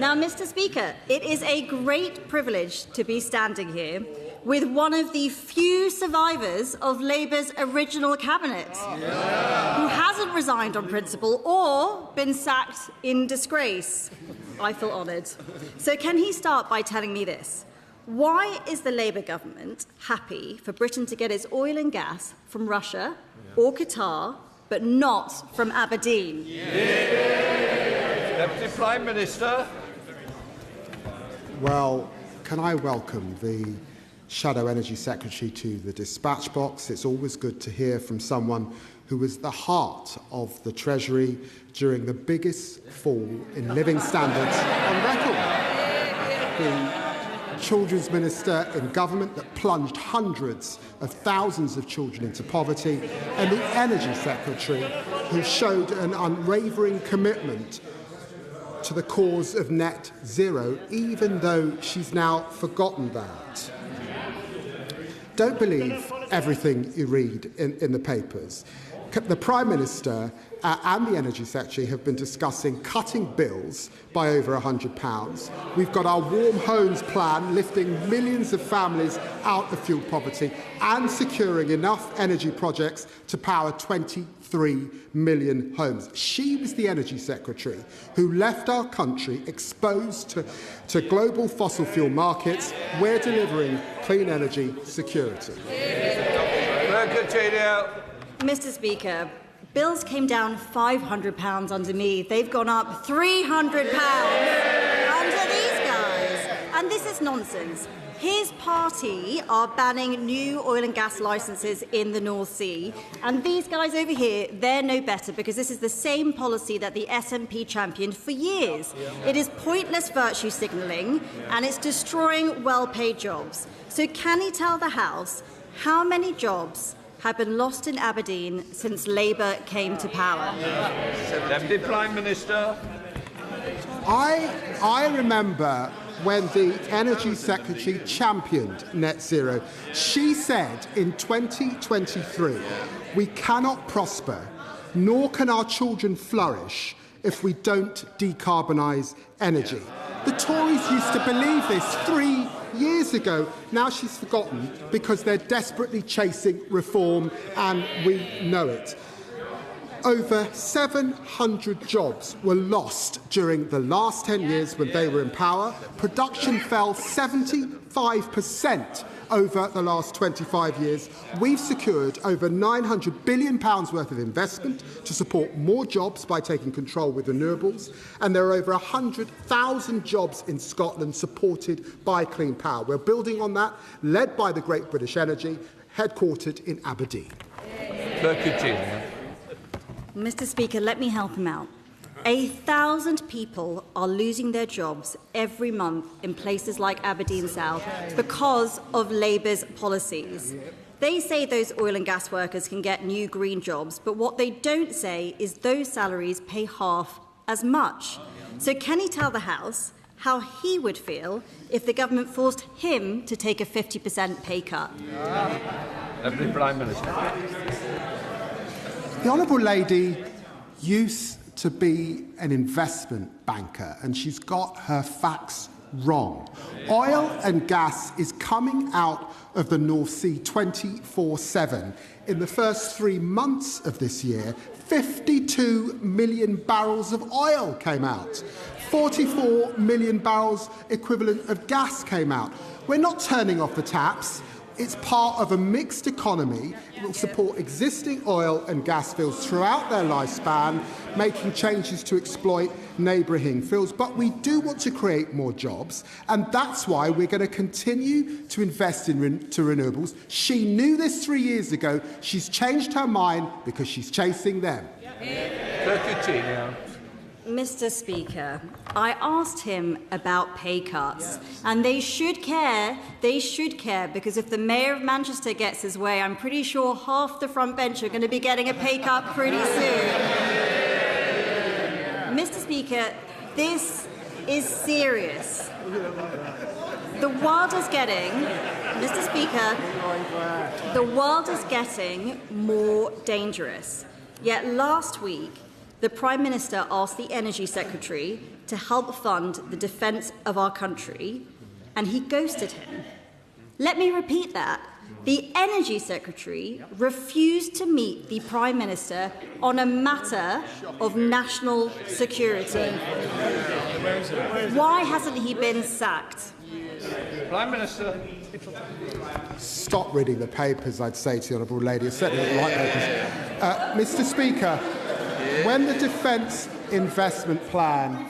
Now, Mr. Speaker, it is a great privilege to be standing here with one of the few survivors of Labour's original cabinet, who hasn't resigned on principle or been sacked in disgrace. I feel honoured. So can he start by telling me this? Why is the Labour government happy for Britain to get its oil and gas from Russia or Qatar, but not from Aberdeen? Deputy Prime Minister. Well, can I welcome the Shadow Energy Secretary to the dispatch box? It's always good to hear from someone who was the heart of the Treasury during the biggest fall in living standards on record. The Children's Minister in government that plunged hundreds of thousands of children into poverty, and the Energy Secretary who showed an unwavering commitment to the cause of net zero, even though she's now forgotten that. Don't believe everything you read in the papers. The Prime Minister and the Energy Secretary have been discussing cutting bills by over £100. We've got our Warm Homes plan lifting millions of families out of fuel poverty and securing enough energy projects to power 23 million homes. She was the Energy Secretary who left our country exposed to global fossil fuel markets. We're delivering clean energy security. Mr. Speaker, bills came down £500 under me. They've gone up £300 under these guys. And this is nonsense. His party are banning new oil and gas licences in the North Sea. And these guys over here, they're no better, because this is the same policy that the SNP championed for years. It is pointless virtue signalling, and it's destroying well-paid jobs. So can he tell the House how many jobs have been lost in Aberdeen since Labour came to power? Deputy Prime Minister. I remember when the Energy Secretary championed net zero. She said in 2023, we cannot prosper, nor can our children flourish if we don't decarbonise energy. The Tories used to believe this 3 years ago. Now she's forgotten because they're desperately chasing reform, and we know it. Over 700 jobs were lost during the last 10 years when they were in power. Production fell 75% over the last 25 years. We've secured over £900 billion worth of investment to support more jobs by taking control with renewables, and there are over 100,000 jobs in Scotland supported by clean power. We're building on that, led by the Great British Energy, headquartered in Aberdeen. Mr. Speaker, let me help him out. 1,000 people are losing their jobs every month in places like Aberdeen South because of Labour's policies. They say those oil and gas workers can get new green jobs, but what they don't say is those salaries pay half as much. So can he tell the House how he would feel if the government forced him to take a 50% pay cut? Deputy Prime Minister. The Honourable Lady used to be an investment banker, and she's got her facts wrong. Oil and gas is coming out of the North Sea 24/7. In the first 3 months of this year, 52 million barrels of oil came out. 44 million barrels equivalent of gas came out. We're not turning off the taps. It's part of a mixed economy. It will support existing oil and gas fields throughout their lifespan, making changes to exploit neighbouring fields. But we do want to create more jobs, and that's why we're going to continue to invest in renewables. She knew this 3 years ago. She's changed her mind because she's chasing them. Mr. Speaker, I asked him about pay cuts, and they should care, because if the Mayor of Manchester gets his way, I'm pretty sure half the front bench are going to be getting a pay cut pretty soon. Mr. Speaker, this is serious. The world is getting, Mr. Speaker, the world is getting more dangerous. Yet last week, the Prime Minister asked the Energy Secretary to help fund the defence of our country, and he ghosted him. Let me repeat that. The Energy Secretary refused to meet the Prime Minister on a matter of national security. Why hasn't he been sacked? Prime Minister. Stop reading the papers, I'd say to the Honourable Lady. I certainly don't like papers. Mr. Speaker, when the Defence Investment Plan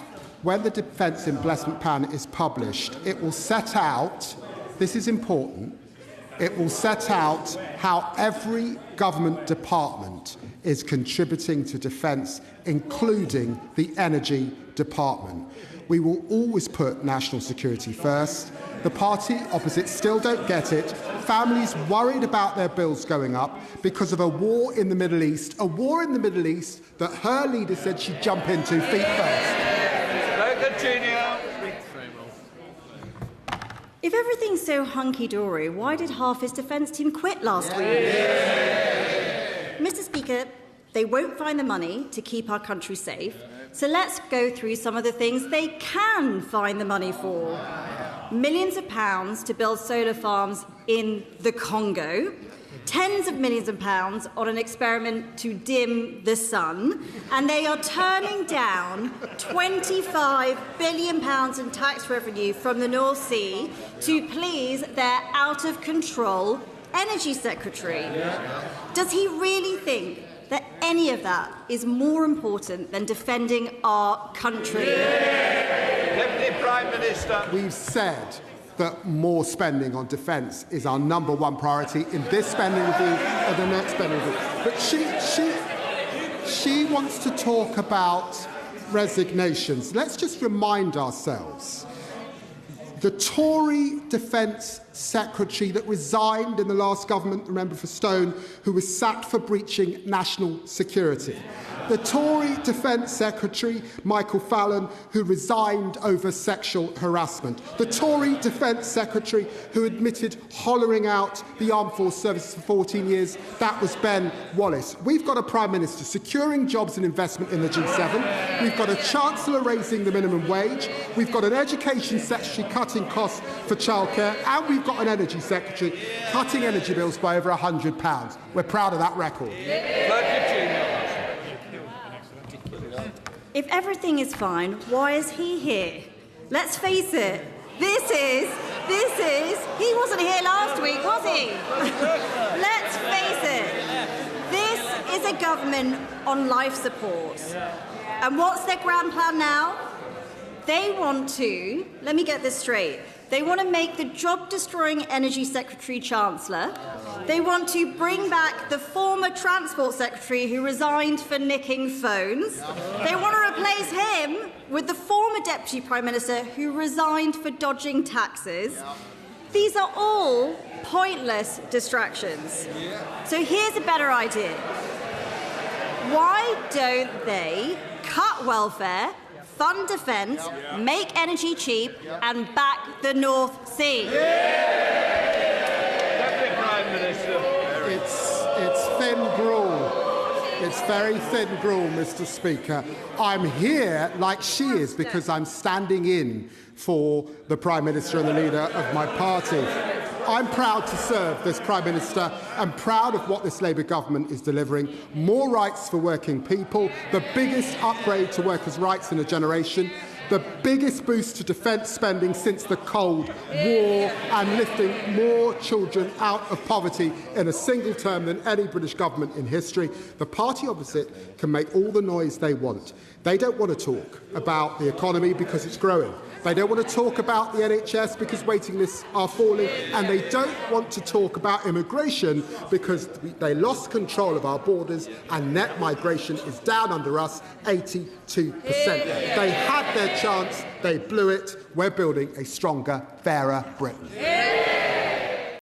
is published, it will set out, this is important, it will set out how every government department is contributing to defence, including the Energy Department. We will always put national security first. The party opposite still don't get it. Families worried about their bills going up because of a war in the Middle East, that her leader said she'd jump into feet first. If everything's so hunky-dory, why did half his defence team quit last week? Mr. Speaker, they won't find the money to keep our country safe, so let's go through some of the things they can find the money for. Millions of pounds to build solar farms in the Congo, tens of millions of pounds on an experiment to dim the sun, and they are turning down £25 billion in tax revenue from the North Sea to please their out-of-control Energy Secretary. Does he really think that any of that is more important than defending our country? Deputy Prime Minister. We've said that more spending on defence is our number one priority in this spending review or the next spending review. But she wants to talk about resignations. Let's just remind ourselves. The Tory Defence Secretary that resigned in the last government, remember, for Stone, who was sacked for breaching national security. The Tory Defence Secretary, Michael Fallon, who resigned over sexual harassment. The Tory Defence Secretary who admitted hollowing out the armed force services for 14 years, that was Ben Wallace. We've got a Prime Minister securing jobs and investment in the G7. We've got a Chancellor raising the minimum wage. We've got an Education Secretary cutting costs for childcare. And we've got an Energy Secretary cutting energy bills by over £100. We're proud of that record. If everything is fine, why is he here? Let's face it, this is, he wasn't here last week, was he? Let's face it, this is a government on life support. And what's their grand plan now? They want to, let me get this straight, they want to make the job-destroying Energy Secretary Chancellor. They want to bring back the former Transport Secretary who resigned for nicking phones. They want to replace him with the former Deputy Prime Minister who resigned for dodging taxes. These are all pointless distractions. So here's a better idea. Why don't they cut welfare, fund defence, make energy cheap, and back the North Sea? Deputy Prime Minister. It's thin gruel. It's very thin gruel, Mr. Speaker. I'm here like she is because I'm standing in for the Prime Minister and the leader of my party. I'm proud to serve this Prime Minister and proud of what this Labour government is delivering. More rights for working people, the biggest upgrade to workers' rights in a generation, the biggest boost to defence spending since the Cold War, and lifting more children out of poverty in a single term than any British government in history. The party opposite can make all the noise they want. They don't want to talk about the economy because it's growing. They don't want to talk about the NHS because waiting lists are falling, and they don't want to talk about immigration because they lost control of our borders and net migration is down under us 82%. They had their chance, they blew it. We're building a stronger, fairer Britain.